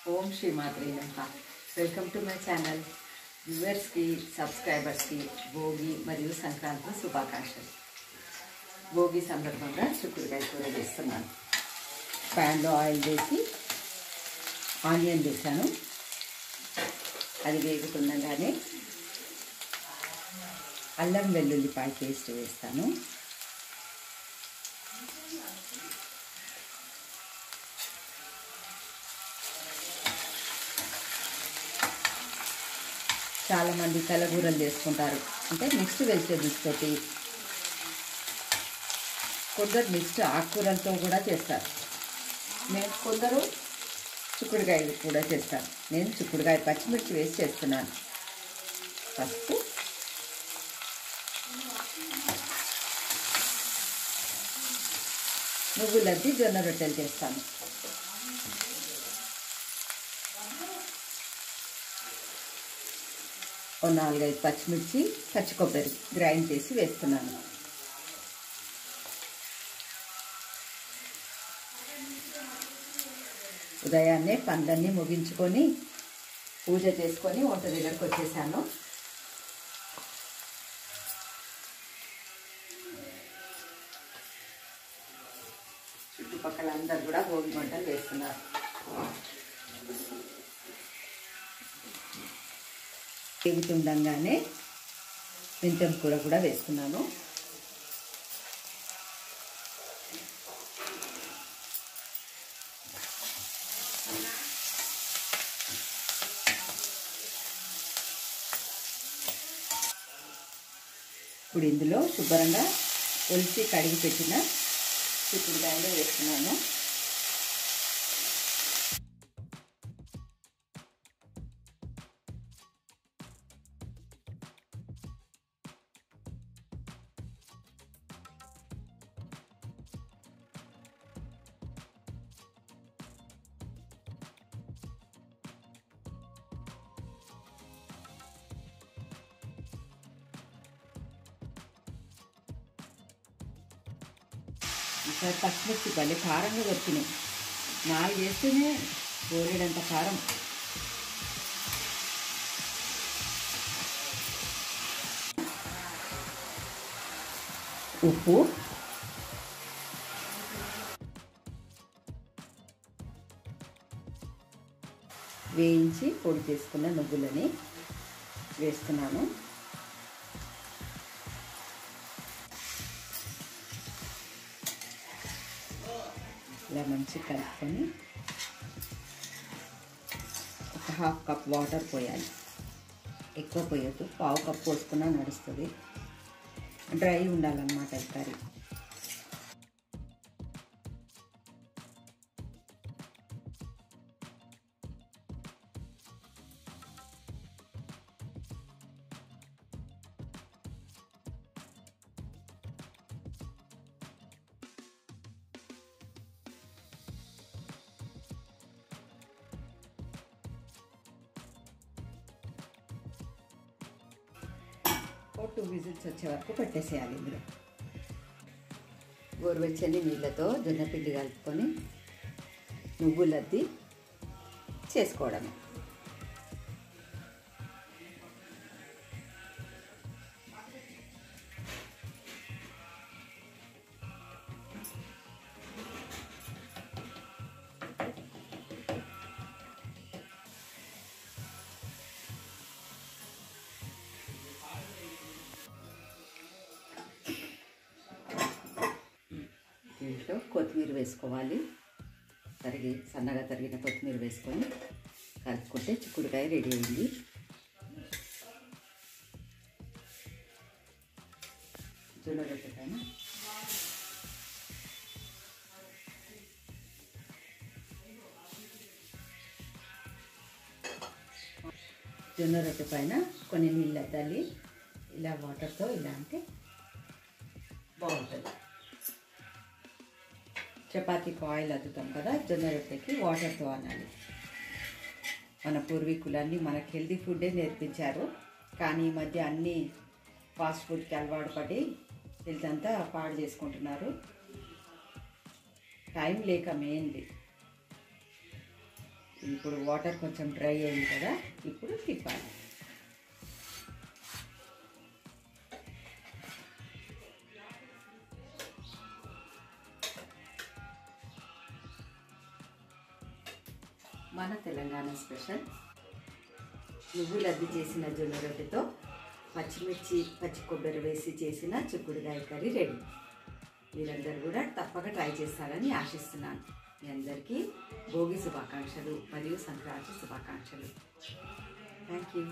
ఓం శ్రీ మాత్రే నమః. Welcome to my channel. వ్యూవర్స్కి సబ్స్క్రైబర్స్కి భోగి మరియు సంక్రాంతి శుభాకాంక్షలు. భోగి సందర్భంగా చిక్కుడుకాయ కూర చేస్తున్నాను. ప్యాన్లో ఆయిల్ వేసి ఆనియన్ వేసాను. అది వేగుతుండగానే అల్లం వెల్లుల్లిపాయ పేస్ట్ వేస్తాను. చాలామంది కలగూరలు చేసుకుంటారు, అంటే మిక్స్డ్ వెజిటేబుల్స్ తోటి. కొందరు మిక్స్డ్ ఆకుకూరలతో కూడా చేస్తారు. కొందరు చిక్కుడుకాయలు కూడా చేస్తారు. నేను చిక్కుడుకాయ పచ్చిమిర్చి వేసి చేస్తున్నాను. పసుపు, నువ్వులద్ది జొన్న రొట్టెలు చేస్తాను. ఓ 4-5 పచ్చిమిర్చి, పచ్చి కొబ్బరి గ్రైండ్ చేసి వేస్తున్నాను. ఉదయాన్నే పనులన్నీ ముగించుకొని పూజ చేసుకొని వంట దగ్గరకు వచ్చేసాను. చుట్టుపక్కల అందరు కూడా భోగి మంటలు వేస్తున్నారు. వేగుతుండగానే మెంతం కూర కూడా వేసుకున్నాను. ఇప్పుడు ఇందులో శుభ్రంగా ఒలిచి కడిగి పెట్టిన చిక్కుడుకాయలు వేస్తున్నాను. ఈసారి పచ్చిమిర్చి భలే కారంగా దొరికినాయి. 4 వేస్తేనే బోలెడంత కారం. ఉప్పు, వేయించి పొడి చేసుకున్న నువ్వులని వేస్తున్నాను. ఇలా మంచిగా కలుపుకొని ఒక 1/2 కప్ వాటర్ పోయాలి. ఎక్కువ పోయొద్దు, 1/2 కప్ పోసుకున్నా నడుస్తుంది. డ్రై ఉండాలన్నమాట ఈ కర్రీ. ఓ 2 విజిల్స్ వచ్చే వరకు పెట్టేసేయాలి. ఇందులో గోరువెచ్చని నీళ్ళతో జొన్నపిండి కలుపుకొని నువ్వులద్ది చేసుకోవడమే. దీంట్లో కొత్తిమీర వేసుకోవాలి. సన్నగా తరిగిన కొత్తిమీర వేసుకొని కలుపుకుంటే చిక్కుడుకాయ రెడీ అయింది. జొన్న రొట్టె పైన కొన్ని నీళ్ళు అద్దాలి. ఇలా వాటర్తో ఇలా అంటే బాగుంటుంది. చపాతీకి ఆయిల్ అద్దుతాం కదా, జొన్న రొట్టెకి వాటర్తో అనాలి. మన పూర్వీకులన్నీ మనకు హెల్దీ ఫుడ్డే నేర్పించారు. కానీ ఈ మధ్య అన్నీ ఫాస్ట్ ఫుడ్కి అలవాటు పడి హెల్త్ అంతా పాడు చేసుకుంటున్నారు. టైం లేక మెయిన్లీ ఇప్పుడు వాటర్ కొంచెం డ్రై అయింది కదా, ఇప్పుడు తిప్పాలి. మన తెలంగాణ స్పెషల్ నువ్వులు అద్ది చేసిన జొన్న రొట్టెతో పచ్చిమిర్చి, పచ్చి కొబ్బరి వేసి చేసిన చిక్కుడుకాయ కర్రీ రెడీ. మీరందరూ కూడా తప్పక ట్రై చేస్తారని ఆశిస్తున్నాను. మీ అందరికీ భోగి శుభాకాంక్షలు మరియు సంక్రాంతి శుభాకాంక్షలు. Thank you.